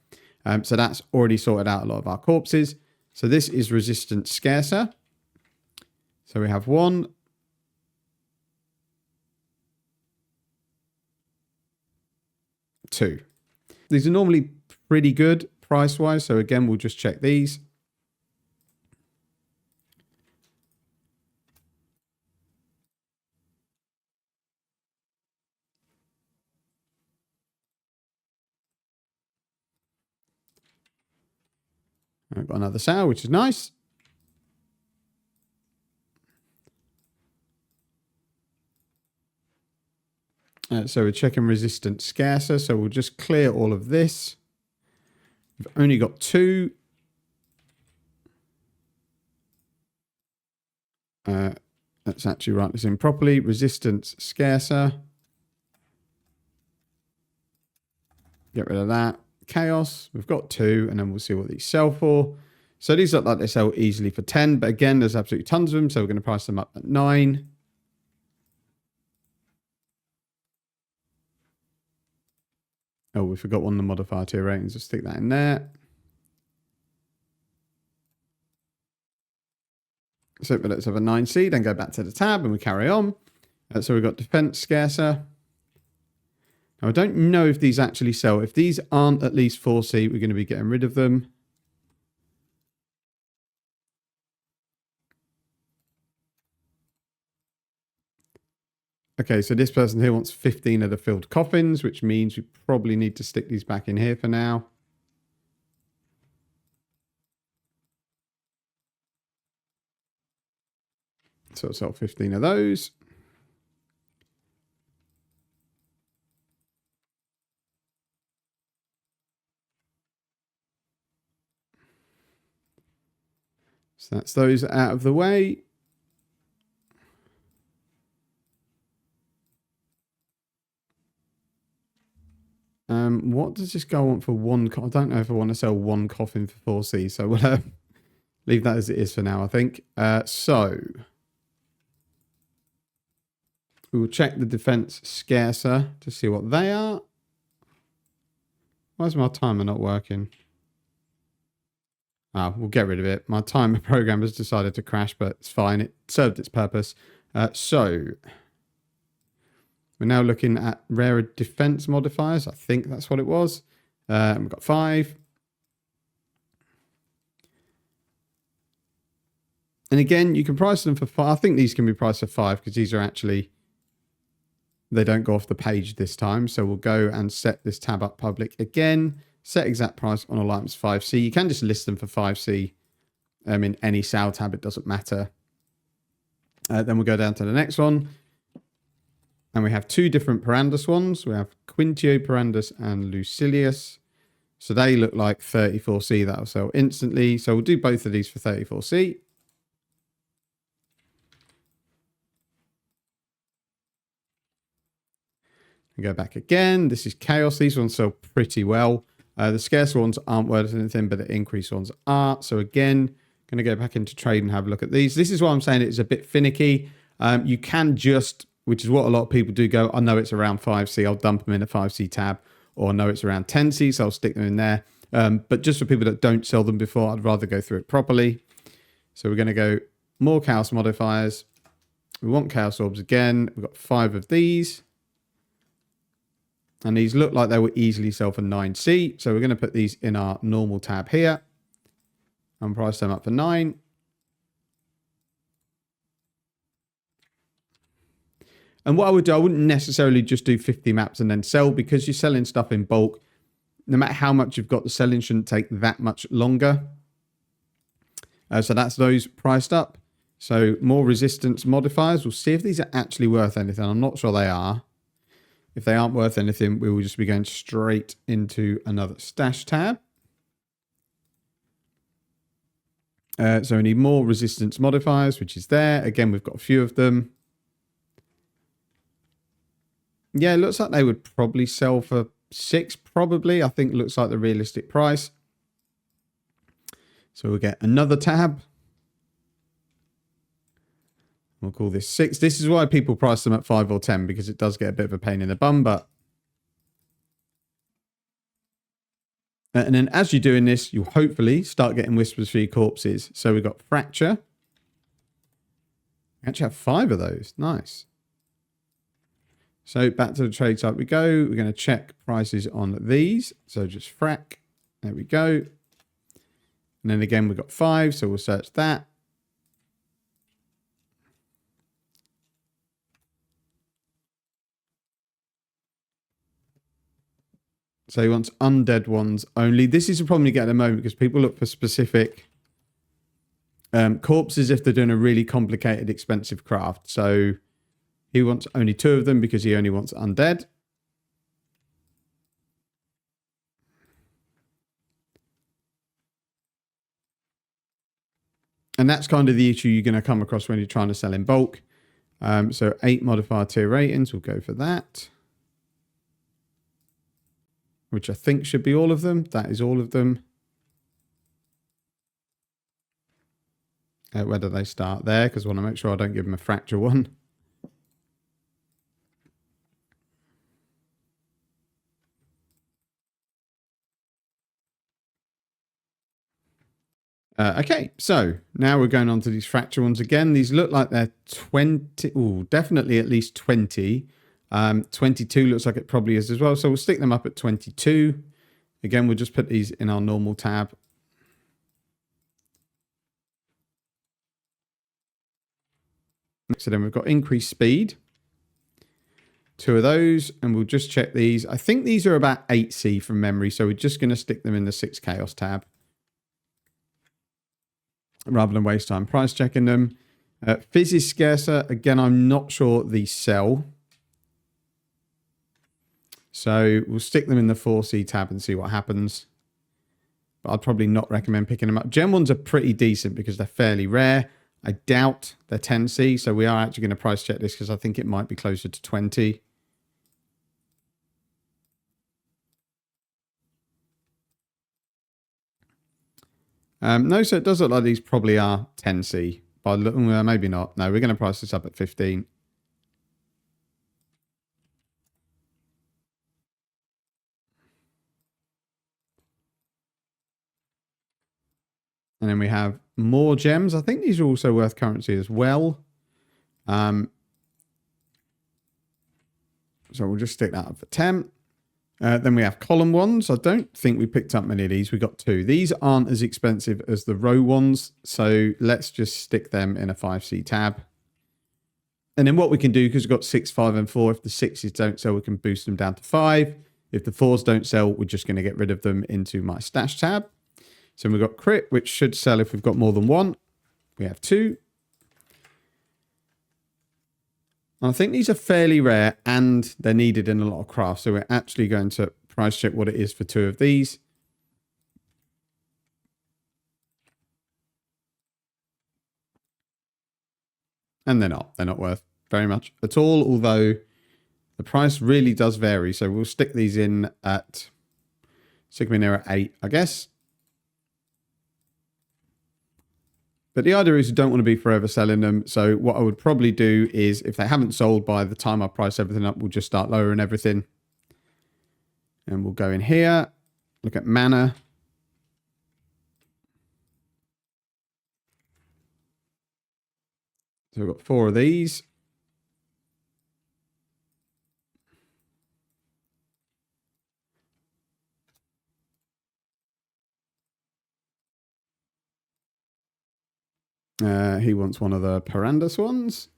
So that's already sorted out a lot of our corpses. So this is resistant scarcer. So we have 1, 2. These are normally pretty good price-wise. So again, we'll just check these. I've got another sale, which is nice. So we're checking resistant scarcer. So we'll just clear all of this. We've only got 2. Let's actually write this in properly. Resistance scarcer. Get rid of that. Chaos. We've got 2, and then we'll see what these sell for. So these look like they sell easily for 10, but again, there's absolutely tons of them. So we're going to price them up at 9. Oh, we forgot one of the modifier tier ratings. Just stick that in there. So let's have a 9C, then go back to the tab and we carry on. So we've got defense scarcer. Now, I don't know if these actually sell. If these aren't at least 4C, we're going to be getting rid of them. Okay, so this person here wants 15 of the filled coffins, which means we probably need to stick these back in here for now. So I'll sell 15 of those. So that's those out of the way. What does this go on for 1? I don't know if I want to sell 1 coffin for 4C, so we'll leave that as it is for now, I think. So we will check the defense scarcer to see what they are. Why is my timer not working? We'll get rid of it. My timer program has decided to crash, but it's fine. It served its purpose. So we're now looking at rarer defense modifiers. I think that's what it was. We've got 5. And again, you can price them for 5. I think these can be priced for 5 because these are actually, they don't go off the page this time. So we'll go and set this tab up public again. Set exact price on all items 5C. You can just list them for 5C in any sale tab. It doesn't matter. Then we'll go down to the next one. And we have 2 different Parandus ones. We have Quintio Parandus and Lucilius. So they look like 34C. That'll sell instantly. So we'll do both of these for 34C. And go back again. This is Chaos. These ones sell pretty well. The scarce ones aren't worth anything, but the increased ones are. So again, going to go back into trade and have a look at these. This is why I'm saying it's a bit finicky. You can just, which is what a lot of people do, go, I know it's around 5C, I'll dump them in a 5C tab, or I know it's around 10C, so I'll stick them in there. But just for people that don't sell them before, I'd rather go through it properly. So we're going to go more chaos modifiers. We want chaos orbs again. We've got 5 of these. And these look like they will easily sell for 9C. So we're going to put these in our normal tab here and price them up for 9. And what I would do, I wouldn't necessarily just do 50 maps and then sell, because you're selling stuff in bulk. No matter how much you've got, the selling shouldn't take that much longer. So that's those priced up. So more resistance modifiers. We'll see if these are actually worth anything. I'm not sure they are. If they aren't worth anything, we will just be going straight into another stash tab. So we need more resistance modifiers, which is there. Again, we've got a few of them. Yeah, it looks like they would probably sell for 6, probably. I think it looks like the realistic price. So we'll get another tab. We'll call this 6. This is why people price them at 5 or 10, because it does get a bit of a pain in the bum, but... And then as you're doing this, you'll hopefully start getting whispers for your corpses. So we've got Fracture. We actually have 5 of those. Nice. So back to the trade site we go. We're going to check prices on these. So just frac. There we go. And then again, we've got 5. So we'll search that. So he wants undead ones only. This is a problem you get at the moment because people look for specific corpses if they're doing a really complicated, expensive craft. So he wants only 2 of them because he only wants undead. And that's kind of the issue you're going to come across when you're trying to sell in bulk. So 8 modifier tier ratings, we'll go for that. Which I think should be all of them. That is all of them. Where do they start? There, because I want to make sure I don't give them a fracture one. Okay, so now we're going on to these fracture ones again. These look like they're 20. Oh, definitely at least 20. 22 looks like it probably is as well. So we'll stick them up at 22. Again, we'll just put these in our normal tab. So then we've got increased speed. 2 of those, and we'll just check these. I think these are about 8C from memory, so we're just going to stick them in the 6 chaos tab rather than waste time price checking them. Fizz is scarcer. Again, I'm not sure these sell. So we'll stick them in the 4C tab and see what happens. But I'd probably not recommend picking them up. Gem ones are pretty decent because they're fairly rare. I doubt they're 10C, so we are actually going to price check this because I think it might be closer to 20. No, so it does look like these probably are 10C. But maybe not. No, we're going to price this up at 15. And then we have more gems. I think these are also worth currency as well. So we'll just stick that up for 10. Then we have column ones. I don't think we picked up many of these. We got 2. These aren't as expensive as the row ones. So let's just stick them in a 5C tab. And then what we can do, because we've got 6, 5, and 4, if the 6s don't sell, we can boost them down to 5. If the 4s don't sell, we're just going to get rid of them into my stash tab. So we've got crit, which should sell if we've got more than 1. We have 2. And I think these are fairly rare and they're needed in a lot of crafts. So we're actually going to price check what it is for 2 of these. And they're not. They're not worth very much at all, although the price really does vary. So we'll stick these in at Sigma at 8, I guess. But the idea is you don't want to be forever selling them. So what I would probably do is if they haven't sold by the time I price everything up, we'll just start lowering everything. And we'll go in here, look at mana. So we've got 4 of these. He wants one of the Parandus ones.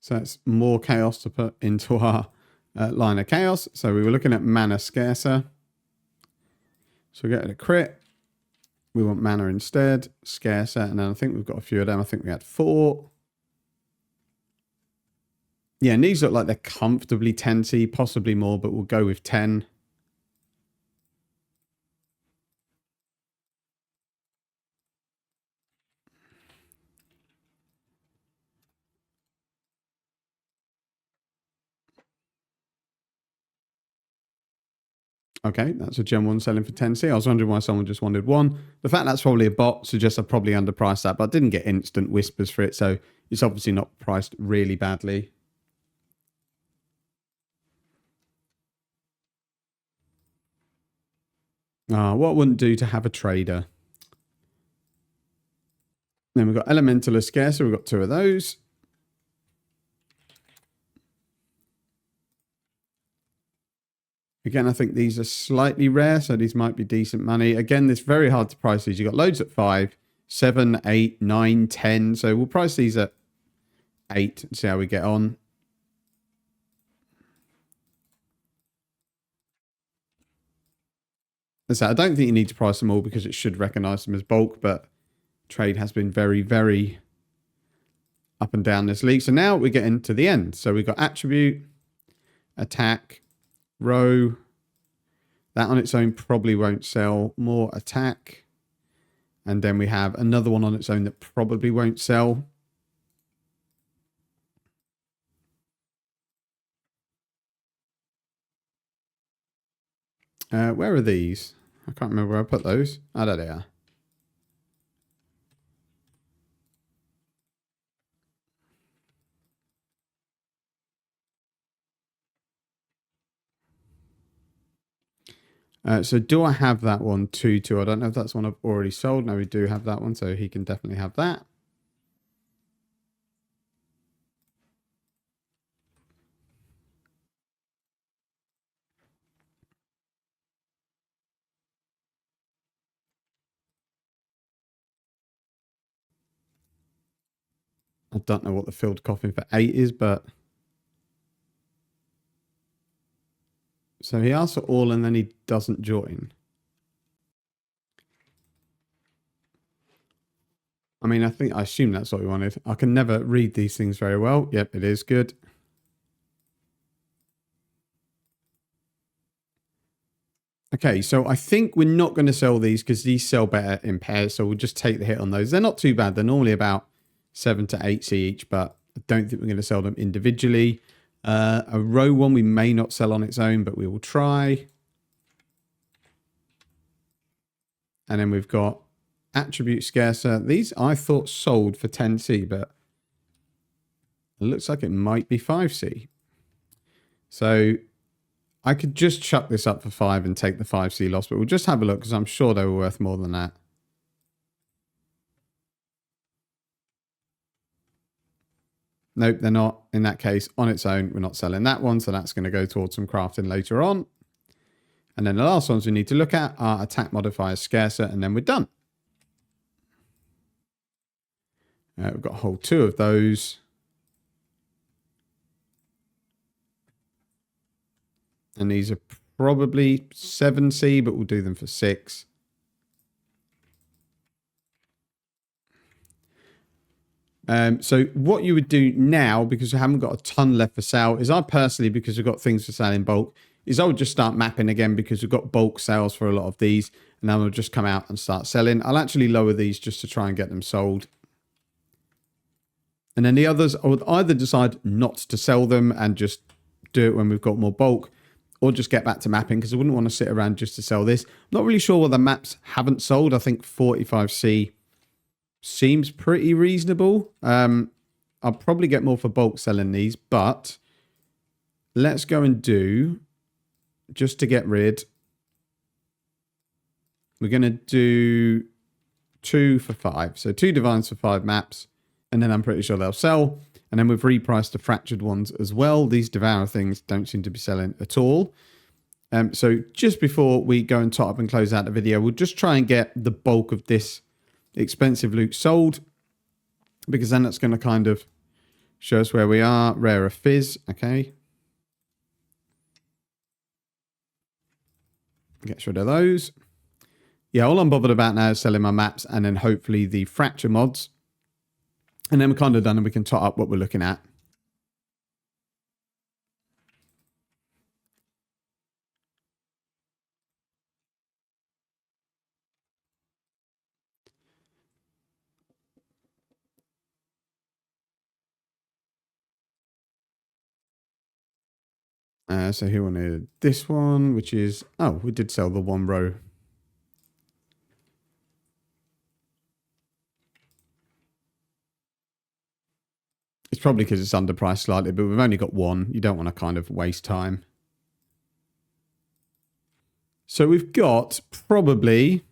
So it's more chaos to put into our line of chaos. So we were looking at mana scarcer. So we get a crit. We want mana instead, scarcer. And then I think we've got a few of them. I think we had 4. Yeah, and these look like they're comfortably 10C, possibly more, but we'll go with 10. Okay, that's a Gen 1 selling for 10C. I was wondering why someone just wanted one. The fact that's probably a bot suggests I probably underpriced that, but I didn't get instant whispers for it, so it's obviously not priced really badly. What wouldn't do to have a trader? Then we've got Elemental Scarce, so we've got 2 of those. Again, I think these are slightly rare, so these might be decent money. Again, it's very hard to price these. You've got loads at 5, 7, 8, 9, 10. So we'll price these at 8 and see how we get on. So I don't think you need to price them all because it should recognize them as bulk, but trade has been very, very up and down this league. So now we're getting to the end. So we've got attribute, attack, row. That on its own probably won't sell. More attack. And then we have another one on its own that probably won't sell. Where are these? I can't remember where I put those. Oh, there they are. So do I have that one 2-2? I don't know if that's one I've already sold. No, we do have that one, so he can definitely have that. I don't know what the filled coffin for 8 is, but... So he asks for all and then he doesn't join. I mean, I assume that's what we wanted. I can never read these things very well. Yep, it is good. Okay, so I think we're not going to sell these because these sell better in pairs. So we'll just take the hit on those. They're not too bad. They're normally about 7 to 8C each, but I don't think we're going to sell them individually. A row one we may not sell on its own, but we will try. And then we've got attribute scarcer. These I thought sold for 10C, but it looks like it might be 5C. So I could just chuck this up for 5 and take the 5C loss, but we'll just have a look because I'm sure they were worth more than that. Nope, they're not. In that case, on its own, we're not selling that one, so that's going to go towards some crafting later on. And then the last ones we need to look at are attack modifiers scarcer, and then we're done. We've got a whole 2 of those. And these are probably 7C, but we'll do them for 6. So what you would do now, because we haven't got a ton left for sale, is I personally, because we've got things for sale in bulk, is I would just start mapping again because we've got bulk sales for a lot of these. And then we'll just come out and start selling. I'll actually lower these just to try and get them sold. And then the others, I would either decide not to sell them and just do it when we've got more bulk, or just get back to mapping because I wouldn't want to sit around just to sell this. I'm not really sure what the maps haven't sold. I think 45C seems pretty reasonable. I'll probably get more for bulk selling these, but let's go and do, just to get rid, we're going to do 2 for 5. So 2 divines for 5 maps, and then I'm pretty sure they'll sell. And then we've repriced the fractured ones as well. These devour things don't seem to be selling at all. So just before we go and top up and close out the video, we'll just try and get the bulk of this expensive loot sold, because then that's going to kind of show us where we are. Rarer fizz, okay. Get rid of those. Yeah, all I'm bothered about now is selling my maps and then hopefully the fracture mods. And then we're kind of done and we can top up what we're looking at. So he wanted this one, which is, oh, we did sell the one row. It's probably because it's underpriced slightly, but we've only got one. You don't want to kind of waste time. So we've got probably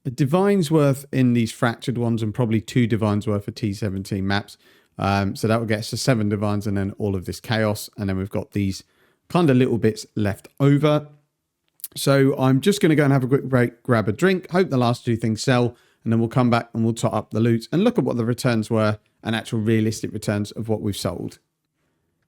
a divine's worth in these fractured ones and probably 2 divines worth of T17 maps. So that will get us to 7 divines and then all of this chaos. And then we've got these kind of little bits left over. So I'm just going to go and have a quick break, grab a drink, hope the last 2 things sell, and then we'll come back and we'll top up the loot and look at what the returns were and actual realistic returns of what we've sold.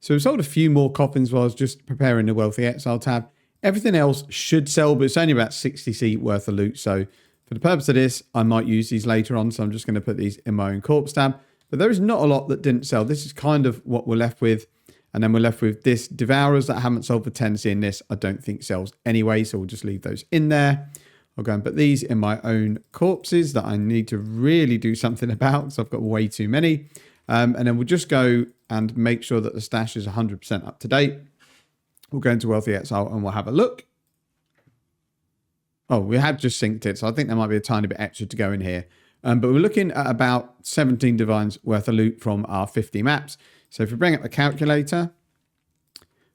So we've sold a few more coffins while I was just preparing the Wealthy Exile tab. Everything else should sell, but it's only about 60C worth of loot. So for the purpose of this, I might use these later on. So I'm just going to put these in my own corpse tab. But there is not a lot that didn't sell. This is kind of what we're left with. And then we're left with this Devourers that haven't sold for 10C in this. I don't think sells anyway. So we'll just leave those in there. I'll go and put these in my own corpses that I need to really do something about. So I've got way too many. And then we'll just go and make sure that the stash is 100% up to date. We'll go into Wealthy Exile and we'll have a look. Oh, we have just synced it. So I think there might be a tiny bit extra to go in here. But we're looking at about 17 divines worth of loot from our 50 maps. So if we bring up the calculator,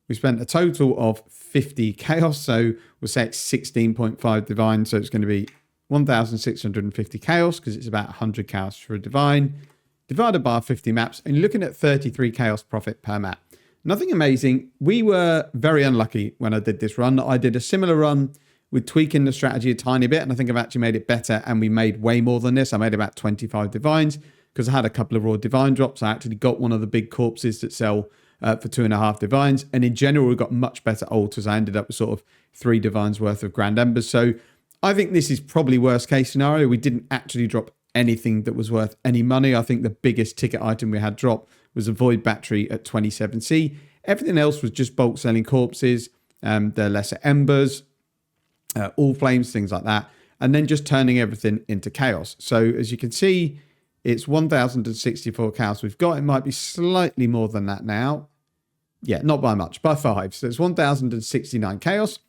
we spent a total of 50 chaos. So we'll say it's 16.5 divine. So it's going to be 1,650 chaos because it's about 100 chaos for a divine. Divided by 50 maps. And you're looking at 33 chaos profit per map. Nothing amazing. We were very unlucky when I did this run. I did a similar run with tweaking the strategy a tiny bit. And I think I've actually made it better. And we made way more than this. I made about 25 divines because I had a couple of raw divine drops. I actually got one of the big corpses that sell for 2.5 divines. And in general, we got much better altars. I ended up with sort of 3 divines worth of grand embers. So I think this is probably worst case scenario. We didn't actually drop anything that was worth any money. I think the biggest ticket item we had drop was a void battery at 27C. Everything else was just bulk selling corpses, the lesser embers, all flames, things like that. And then just turning everything into chaos. So as you can see, it's 1,064 chaos we've got. It might be slightly more than that now. Yeah, not by much, by 5. So it's 1,069 chaos,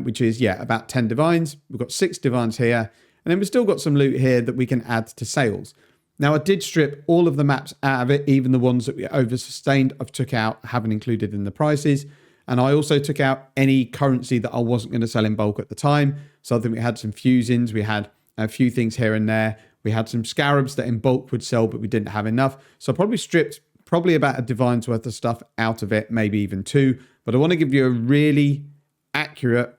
which is, yeah, about 10 divines. We've got 6 divines here. And then we've still got some loot here that we can add to sales. Now, I did strip all of the maps out of it, even the ones that we over-sustained, I've took out, haven't included in the prices. And I also took out any currency that I wasn't going to sell in bulk at the time. So I think we had some fusings, we had a few things here and there. We had some scarabs that in bulk would sell, but we didn't have enough. So I probably stripped about a divine's worth of stuff out of it, maybe even 2. But I want to give you a really accurate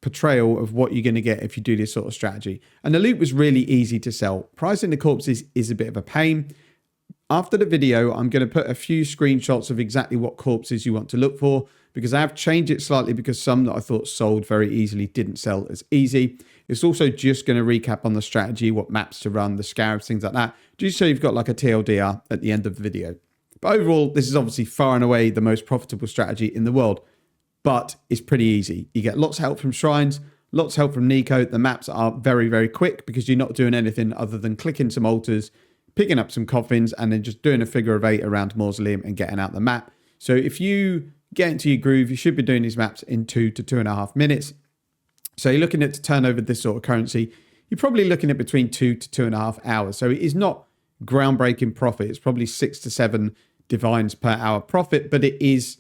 portrayal of what you're going to get if you do this sort of strategy. And the loot was really easy to sell. Pricing the corpses is a bit of a pain. After the video, I'm going to put a few screenshots of exactly what corpses you want to look for, because I have changed it slightly because some that I thought sold very easily didn't sell as easy. It's also just going to recap on the strategy, what maps to run, the scarabs, things like that, just so you've got like a TLDR at the end of the video. But overall, this is obviously far and away the most profitable strategy in the world, but it's pretty easy. You get lots of help from shrines, lots of help from Nico. The maps are very, very quick because you're not doing anything other than clicking some altars, picking up some coffins, and then just doing a figure of 8 around Mausoleum and getting out the map. So if you get into your groove, you should be doing these maps in 2 to 2.5 minutes. So you're looking at to turn over this sort of currency, you're probably looking at between 2 to 2.5 hours. So it is not groundbreaking profit. It's probably 6 to 7 divines per hour profit, but it is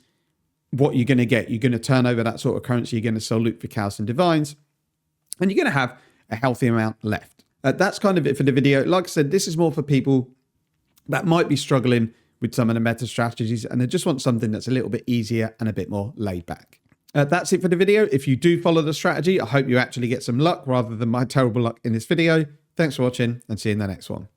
what you're going to get. You're going to turn over that sort of currency. You're going to sell loot for cows and divines, and you're going to have a healthy amount left. That's kind of it for the video. Like I said, this is more for people that might be struggling with some of the meta strategies and they just want something that's a little bit easier and a bit more laid back. That's it for the video. If you do follow the strategy, I hope you actually get some luck rather than my terrible luck in this video. Thanks for watching and see you in the next one.